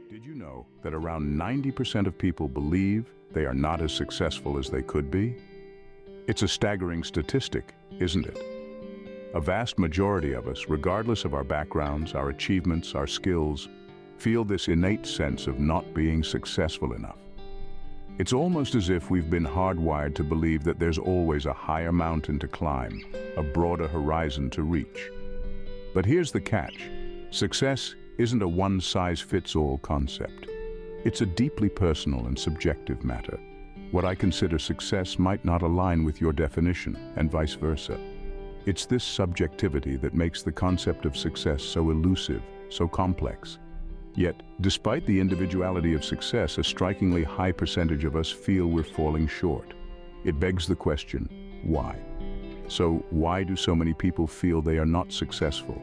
Did you know that around 90% of people believe they are not as successful as they could be? It's a staggering statistic, isn't it? A vast majority of us, regardless of our backgrounds, our achievements, our skills, feel this innate sense of not being successful enough. It's almost as if we've been hardwired to believe that there's always a higher mountain to climb, a broader horizon to reach. But here's the catch. Success isn't a one-size-fits-all concept. It's a deeply personal and subjective matter. What I consider success might not align with your definition, and vice versa. It's this subjectivity that makes the concept of success so elusive, so complex. Yet, despite the individuality of success, a strikingly high percentage of us feel we're falling short. It begs the question, why? So, why do so many people feel they are not successful?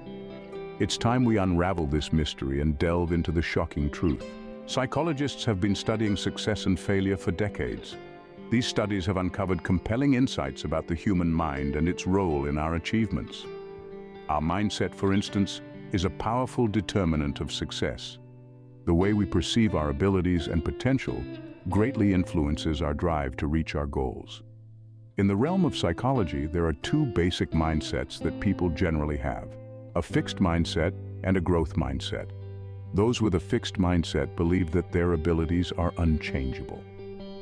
It's time we unravel this mystery and delve into the shocking truth. Psychologists have been studying success and failure for decades. These studies have uncovered compelling insights about the human mind and its role in our achievements. Our mindset, for instance, is a powerful determinant of success. The way we perceive our abilities and potential greatly influences our drive to reach our goals. In the realm of psychology, there are two basic mindsets that people generally have: a fixed mindset and a growth mindset. Those with a fixed mindset believe that their abilities are unchangeable.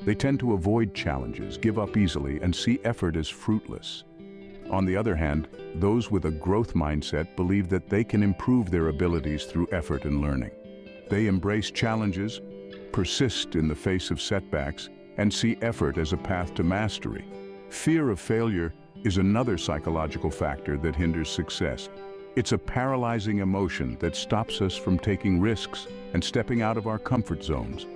They tend to avoid challenges, give up easily, and see effort as fruitless. On the other hand, those with a growth mindset believe that they can improve their abilities through effort and learning. They embrace challenges, persist in the face of setbacks, and see effort as a path to mastery. Fear of failure is another psychological factor that hinders success. It's a paralyzing emotion that stops us from taking risks and stepping out of our comfort zones.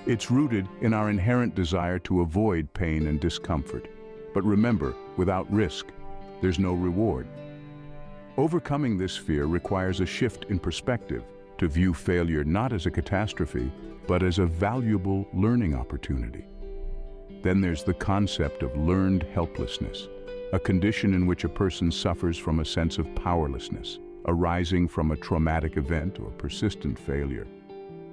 It's rooted in our inherent desire to avoid pain and discomfort. But remember, without risk, there's no reward. Overcoming this fear requires a shift in perspective, to view failure not as a catastrophe, but as a valuable learning opportunity. Then there's the concept of learned helplessness, a condition in which a person suffers from a sense of powerlessness, arising from a traumatic event or persistent failure.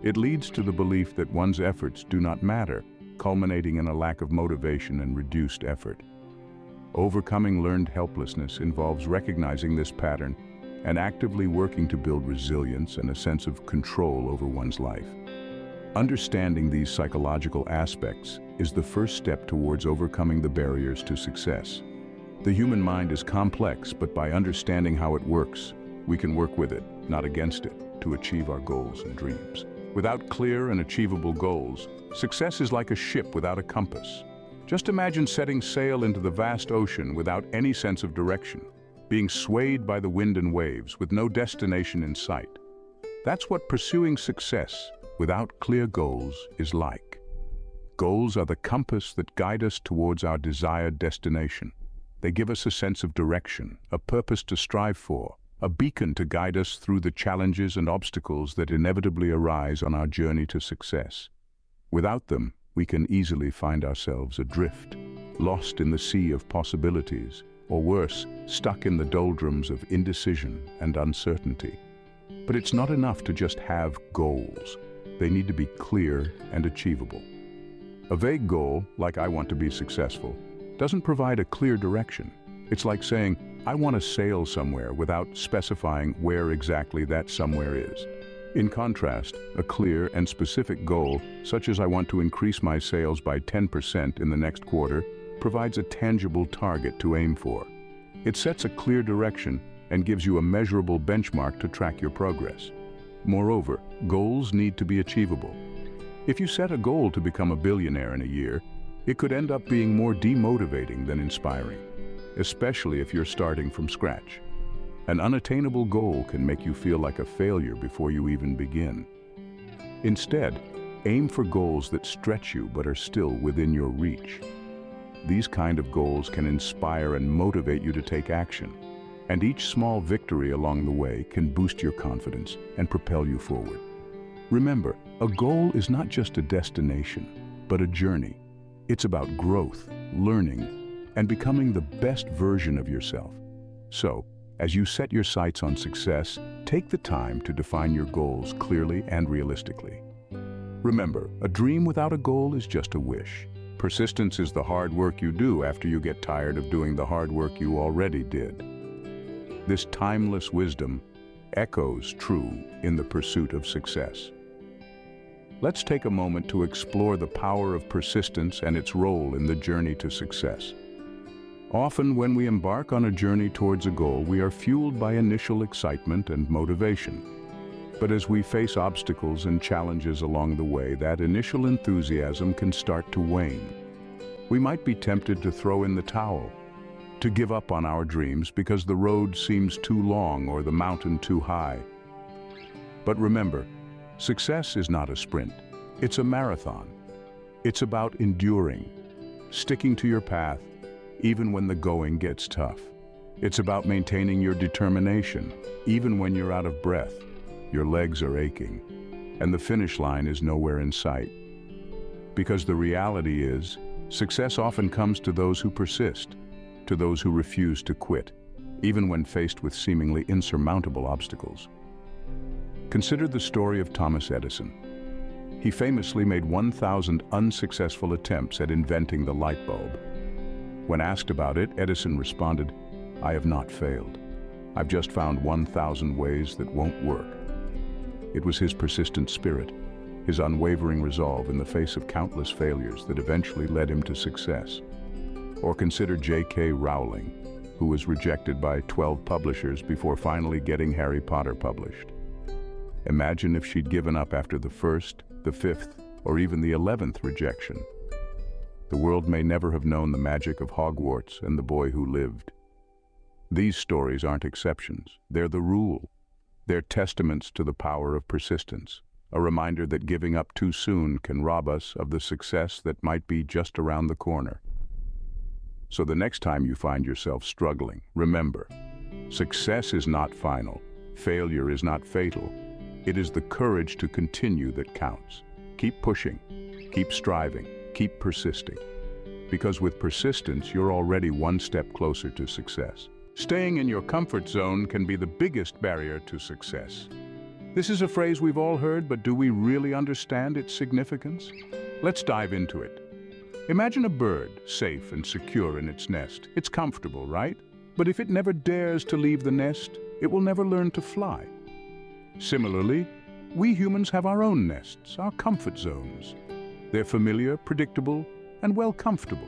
It leads to the belief that one's efforts do not matter, culminating in a lack of motivation and reduced effort. Overcoming learned helplessness involves recognizing this pattern and actively working to build resilience and a sense of control over one's life. Understanding these psychological aspects is the first step towards overcoming the barriers to success. The human mind is complex, but by understanding how it works, we can work with it, not against it, to achieve our goals and dreams. Without clear and achievable goals, success is like a ship without a compass. Just imagine setting sail into the vast ocean without any sense of direction, being swayed by the wind and waves with no destination in sight. That's what pursuing success without clear goals is like. Goals are the compass that guide us towards our desired destination. They give us a sense of direction, a purpose to strive for, a beacon to guide us through the challenges and obstacles that inevitably arise on our journey to success. Without them, we can easily find ourselves adrift, lost in the sea of possibilities, or worse, stuck in the doldrums of indecision and uncertainty. But it's not enough to just have goals. They need to be clear and achievable. A vague goal, like "I want to be successful," doesn't provide a clear direction. It's like saying, "I want to sail somewhere," without specifying where exactly that somewhere is. In contrast, a clear and specific goal, such as "I want to increase my sales by 10% in the next quarter," provides a tangible target to aim for. It sets a clear direction and gives you a measurable benchmark to track your progress. Moreover, goals need to be achievable. If you set a goal to become a billionaire in a year, it could end up being more demotivating than inspiring, especially if you're starting from scratch. An unattainable goal can make you feel like a failure before you even begin. Instead, aim for goals that stretch you but are still within your reach. These kind of goals can inspire and motivate you to take action, and each small victory along the way can boost your confidence and propel you forward. Remember, a goal is not just a destination, but a journey. It's about growth, learning, and becoming the best version of yourself. So, As you set your sights on success, take the time to define your goals clearly and realistically. Remember, a dream without a goal is just a wish. Persistence is the hard work you do after you get tired of doing the hard work you already did. This timeless wisdom echoes true in the pursuit of success. Let's take a moment to explore the power of persistence and its role in the journey to success. Often, when we embark on a journey towards a goal, we are fueled by initial excitement and motivation. But as we face obstacles and challenges along the way, that initial enthusiasm can start to wane. We might be tempted to throw in the towel, to give up on our dreams because the road seems too long or the mountain too high. But remember, success is not a sprint. It's a marathon. It's about enduring, sticking to your path, even when the going gets tough. It's about maintaining your determination, even when you're out of breath, your legs are aching, and the finish line is nowhere in sight. Because the reality is, success often comes to those who persist, to those who refuse to quit, even when faced with seemingly insurmountable obstacles. Consider the story of Thomas Edison. He famously made 1,000 unsuccessful attempts at inventing the light bulb. When asked about it, Edison responded, "I have not failed. I've just found 1,000 ways that won't work." It was his persistent spirit, his unwavering resolve in the face of countless failures that eventually led him to success. Or consider J.K. Rowling, who was rejected by 12 publishers before finally getting Harry Potter published. Imagine if she'd given up after the first, the fifth, or even the 11th rejection. The world may never have known the magic of Hogwarts and the boy who lived. These stories aren't exceptions, they're the rule. They're testaments to the power of persistence, a reminder that giving up too soon can rob us of the success that might be just around the corner. So the next time you find yourself struggling, remember, success is not final, failure is not fatal. It is the courage to continue that counts. Keep pushing, keep striving, keep persisting. Because with persistence, you're already one step closer to success. Staying in your comfort zone can be the biggest barrier to success. This is a phrase we've all heard, but do we really understand its significance? Let's dive into it. Imagine a bird, safe and secure in its nest. It's comfortable, right? But if it never dares to leave the nest, it will never learn to fly. Similarly, we humans have our own nests, our comfort zones. They're familiar, predictable, and well comfortable.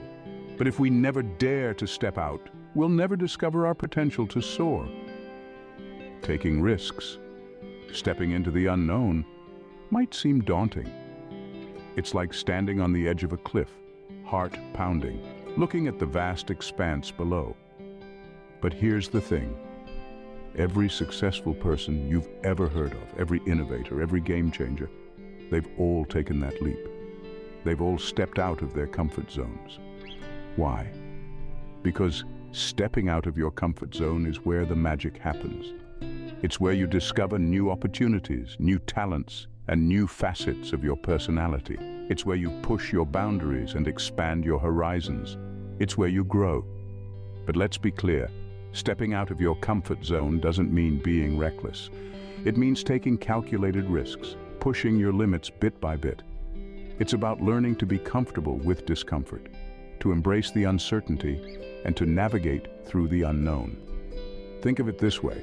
But if we never dare to step out, we'll never discover our potential to soar. Taking risks, stepping into the unknown, might seem daunting. It's like standing on the edge of a cliff, heart pounding, looking at the vast expanse below. But here's the thing. Every successful person you've ever heard of, every innovator, every game changer, they've all taken that leap. They've all stepped out of their comfort zones. Why? Because stepping out of your comfort zone is where the magic happens. It's where you discover new opportunities, new talents, and new facets of your personality. It's where you push your boundaries and expand your horizons. It's where you grow. But let's be clear, stepping out of your comfort zone doesn't mean being reckless. It means taking calculated risks, pushing your limits bit by bit. It's about learning to be comfortable with discomfort, to embrace the uncertainty, and to navigate through the unknown. Think of it this way.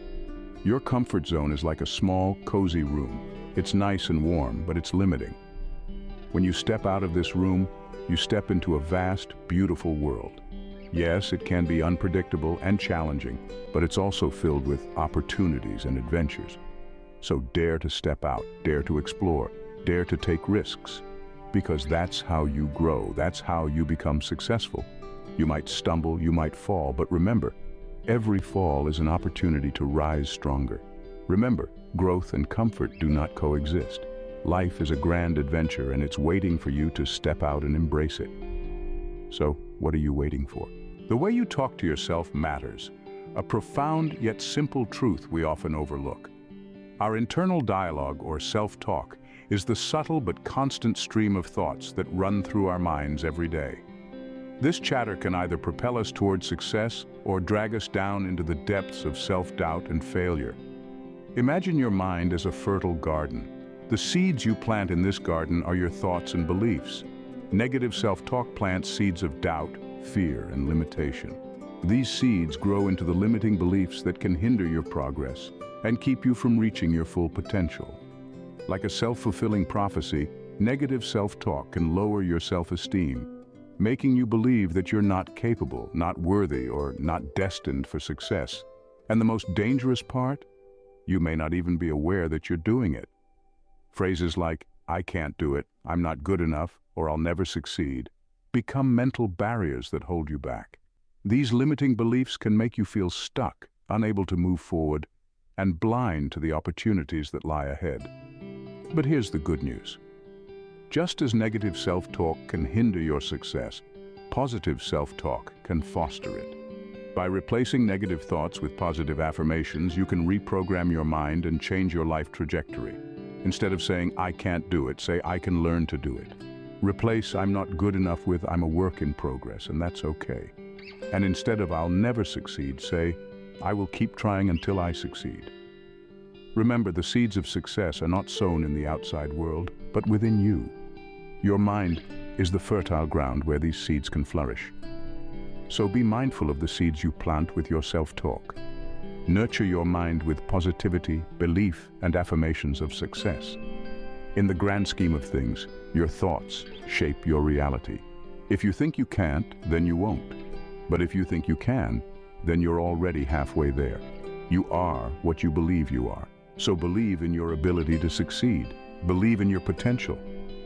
Your comfort zone is like a small, cozy room. It's nice and warm, but it's limiting. When you step out of this room, you step into a vast, beautiful world. Yes, it can be unpredictable and challenging, but it's also filled with opportunities and adventures. So dare to step out, dare to explore, dare to take risks, because that's how you grow, that's how you become successful. You might stumble, you might fall, but remember, every fall is an opportunity to rise stronger. Remember, growth and comfort do not coexist. Life is a grand adventure, and it's waiting for you to step out and embrace it. So, what are you waiting for? The way you talk to yourself matters, a profound yet simple truth we often overlook. Our internal dialogue, or self-talk, is the subtle but constant stream of thoughts that run through our minds every day. This chatter can either propel us toward success or drag us down into the depths of self-doubt and failure. Imagine your mind as a fertile garden. The seeds you plant in this garden are your thoughts and beliefs. Negative self-talk plants seeds of doubt, fear, and limitation. These seeds grow into the limiting beliefs that can hinder your progress and keep you from reaching your full potential. Like a self-fulfilling prophecy, negative self-talk can lower your self-esteem, making you believe that you're not capable, not worthy, or not destined for success. And the most dangerous part? You may not even be aware that you're doing it. Phrases like, "I can't do it," "I'm not good enough," or "I'll never succeed," become mental barriers that hold you back. These limiting beliefs can make you feel stuck, unable to move forward, and blind to the opportunities that lie ahead. But here's the good news. Just as negative self-talk can hinder your success, positive self-talk can foster it. By replacing negative thoughts with positive affirmations, you can reprogram your mind and change your life trajectory. Instead of saying, "I can't do it," say, "I can learn to do it." Replace "I'm not good enough" with "I'm a work in progress, and that's okay." And instead of "I'll never succeed," say, "I will keep trying until I succeed." Remember, the seeds of success are not sown in the outside world, but within you. Your mind is the fertile ground where these seeds can flourish. So be mindful of the seeds you plant with your self-talk. Nurture your mind with positivity, belief, and affirmations of success. In the grand scheme of things, your thoughts shape your reality. If you think you can't, then you won't. But if you think you can, then you're already halfway there. You are what you believe you are. So believe in your ability to succeed. Believe in your potential.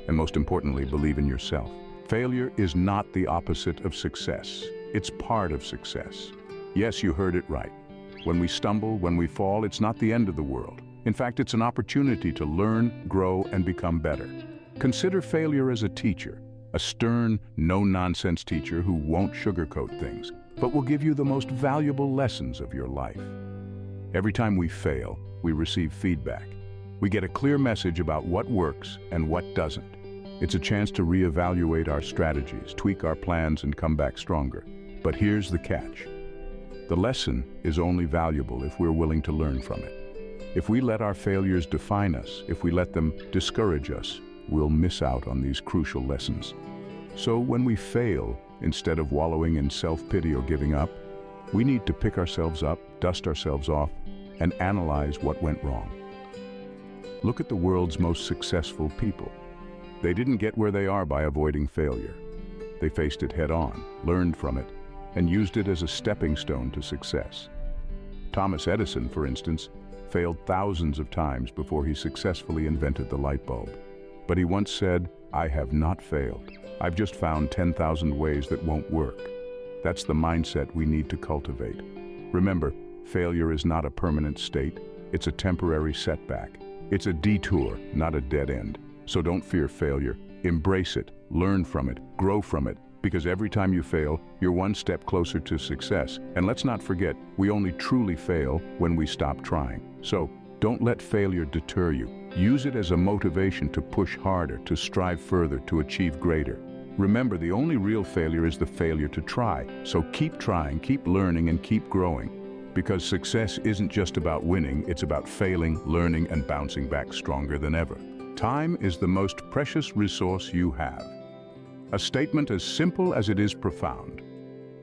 And most importantly, believe in yourself. Failure is not the opposite of success. It's part of success. Yes, you heard it right. When we stumble, when we fall, it's not the end of the world. In fact, it's an opportunity to learn, grow, and become better. Consider failure as a teacher, a stern, no-nonsense teacher who won't sugarcoat things, but will give you the most valuable lessons of your life. Every time we fail, we receive feedback. We get a clear message about what works and what doesn't. It's a chance to reevaluate our strategies, tweak our plans, and come back stronger. But here's the catch. The lesson is only valuable if we're willing to learn from it. If we let our failures define us, if we let them discourage us, we'll miss out on these crucial lessons. So when we fail, instead of wallowing in self-pity or giving up, we need to pick ourselves up, dust ourselves off, and analyze what went wrong. Look at the world's most successful people. They didn't get where they are by avoiding failure. They faced it head-on, learned from it, and used it as a stepping stone to success. Thomas Edison, for instance, failed thousands of times before he successfully invented the light bulb. But he once said, "I have not failed. I've just found 10,000 ways that won't work." That's the mindset we need to cultivate. Remember, failure is not a permanent state. It's a temporary setback. It's a detour, not a dead end. So don't fear failure. Embrace it, learn from it, grow from it, because every time you fail, you're one step closer to success. And let's not forget, we only truly fail when we stop trying. So don't let failure deter you. Use it as a motivation to push harder, to strive further, to achieve greater. Remember, the only real failure is the failure to try. So keep trying, keep learning, and keep growing. Because success isn't just about winning, it's about failing, learning, and bouncing back stronger than ever. Time is the most precious resource you have. A statement as simple as it is profound.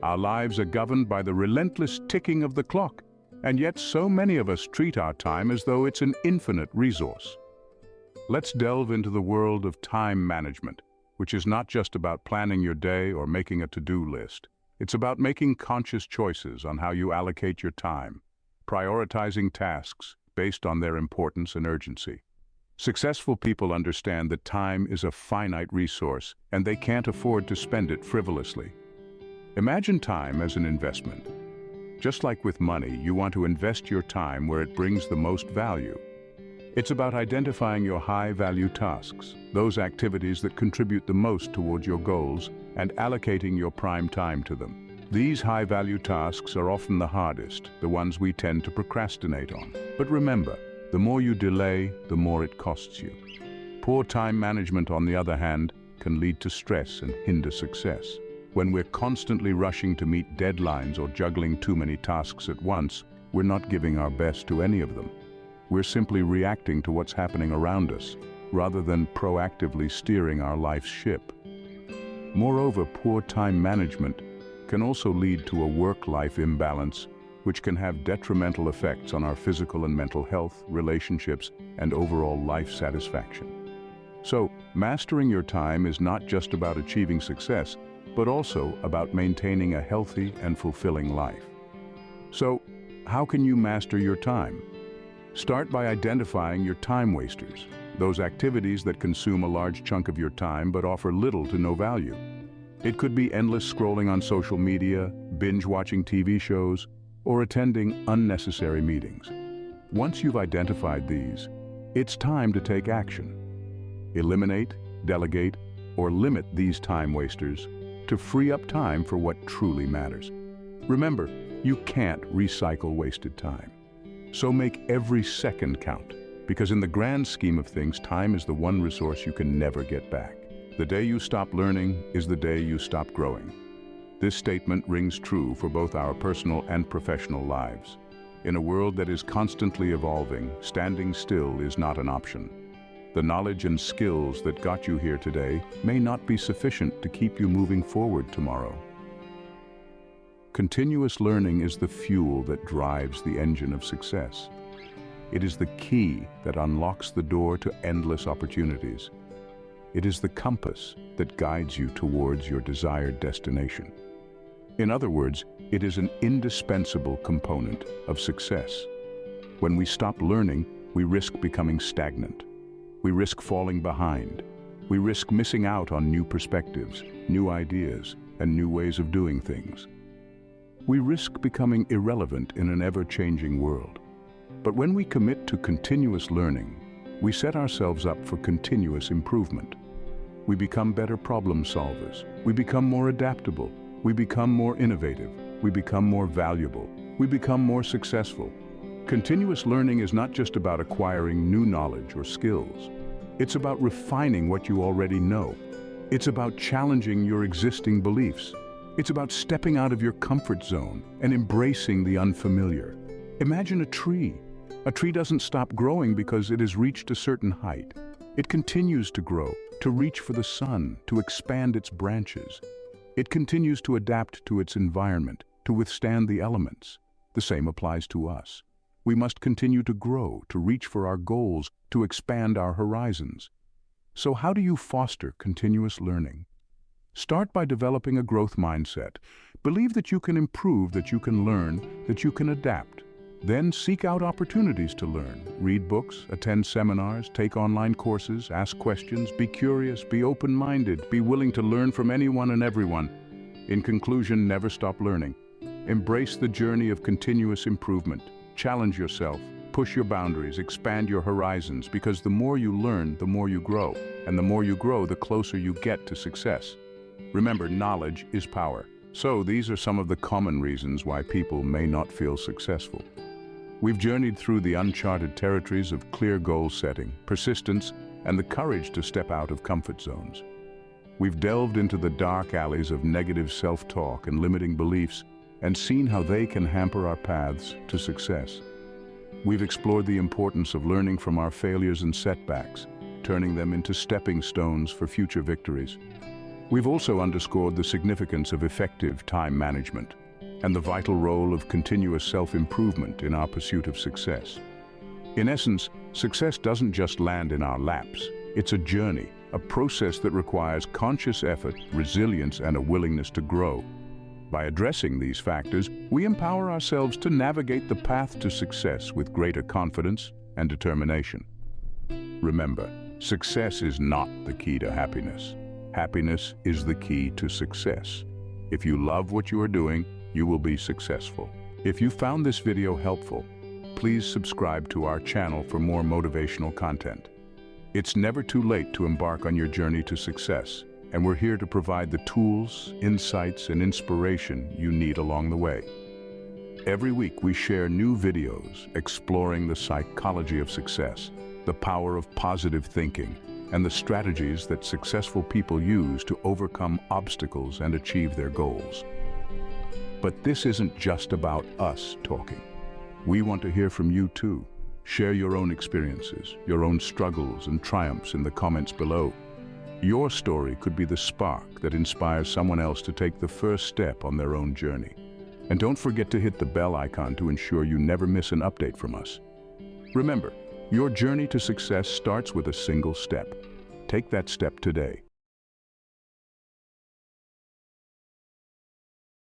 Our lives are governed by the relentless ticking of the clock, and yet so many of us treat our time as though it's an infinite resource. Let's delve into the world of time management, which is not just about planning your day or making a to-do list. It's about making conscious choices on how you allocate your time, prioritizing tasks based on their importance and urgency. Successful people understand that time is a finite resource, and they can't afford to spend it frivolously. Imagine time as an investment. Just like with money, you want to invest your time where it brings the most value. It's about identifying your high-value tasks, those activities that contribute the most towards your goals, and allocating your prime time to them. These high-value tasks are often the hardest, the ones we tend to procrastinate on. But remember, the more you delay, the more it costs you. Poor time management, on the other hand, can lead to stress and hinder success. When we're constantly rushing to meet deadlines or juggling too many tasks at once, we're not giving our best to any of them. We're simply reacting to what's happening around us, rather than proactively steering our life's ship. Moreover, poor time management can also lead to a work-life imbalance, which can have detrimental effects on our physical and mental health, relationships, and overall life satisfaction. So, mastering your time is not just about achieving success, but also about maintaining a healthy and fulfilling life. So, how can you master your time? Start by identifying your time wasters, those activities that consume a large chunk of your time but offer little to no value. It could be endless scrolling on social media, binge-watching TV shows, or attending unnecessary meetings. Once you've identified these, it's time to take action. Eliminate, delegate, or limit these time wasters to free up time for what truly matters. Remember, you can't recycle wasted time. So make every second count, because in the grand scheme of things, time is the one resource you can never get back. The day you stop learning is the day you stop growing. This statement rings true for both our personal and professional lives. In a world that is constantly evolving, standing still is not an option. The knowledge and skills that got you here today may not be sufficient to keep you moving forward tomorrow. Continuous learning is the fuel that drives the engine of success. It is the key that unlocks the door to endless opportunities. It is the compass that guides you towards your desired destination. In other words, it is an indispensable component of success. When we stop learning, we risk becoming stagnant. We risk falling behind. We risk missing out on new perspectives, new ideas, and new ways of doing things. We risk becoming irrelevant in an ever-changing world. But when we commit to continuous learning, we set ourselves up for continuous improvement. We become better problem solvers. We become more adaptable. We become more innovative. We become more valuable. We become more successful. Continuous learning is not just about acquiring new knowledge or skills. It's about refining what you already know. It's about challenging your existing beliefs. It's about stepping out of your comfort zone and embracing the unfamiliar. Imagine a tree. A tree doesn't stop growing because it has reached a certain height. It continues to grow, to reach for the sun, to expand its branches. It continues to adapt to its environment, to withstand the elements. The same applies to us. We must continue to grow, to reach for our goals, to expand our horizons. So how do you foster continuous learning? Start by developing a growth mindset. Believe that you can improve, that you can learn, that you can adapt. Then seek out opportunities to learn. Read books, attend seminars, take online courses, ask questions, be curious, be open-minded, be willing to learn from anyone and everyone. In conclusion, never stop learning. Embrace the journey of continuous improvement. Challenge yourself, push your boundaries, expand your horizons, because the more you learn, the more you grow. And the more you grow, the closer you get to success. Remember, knowledge is power. So these are some of the common reasons why people may not feel successful. We've journeyed through the uncharted territories of clear goal setting, persistence, and the courage to step out of comfort zones. We've delved into the dark alleys of negative self-talk and limiting beliefs, and seen how they can hamper our paths to success. We've explored the importance of learning from our failures and setbacks, turning them into stepping stones for future victories. We've also underscored the significance of effective time management and the vital role of continuous self-improvement in our pursuit of success. In essence, success doesn't just land in our laps. It's a journey, a process that requires conscious effort, resilience, and a willingness to grow. By addressing these factors, we empower ourselves to navigate the path to success with greater confidence and determination. Remember, success is not the key to happiness. Happiness is the key to success. If you love what you are doing, you will be successful. If you found this video helpful, please subscribe to our channel for more motivational content. It's never too late to embark on your journey to success, and we're here to provide the tools, insights, and inspiration you need along the way. Every week we share new videos exploring the psychology of success, the power of positive thinking, and the strategies that successful people use to overcome obstacles and achieve their goals. But this isn't just about us talking. We want to hear from you too. Share your own experiences, your own struggles and triumphs in the comments below. Your story could be the spark that inspires someone else to take the first step on their own journey. And don't forget to hit the bell icon to ensure you never miss an update from us. Remember, your journey to success starts with a single step. Take that step today.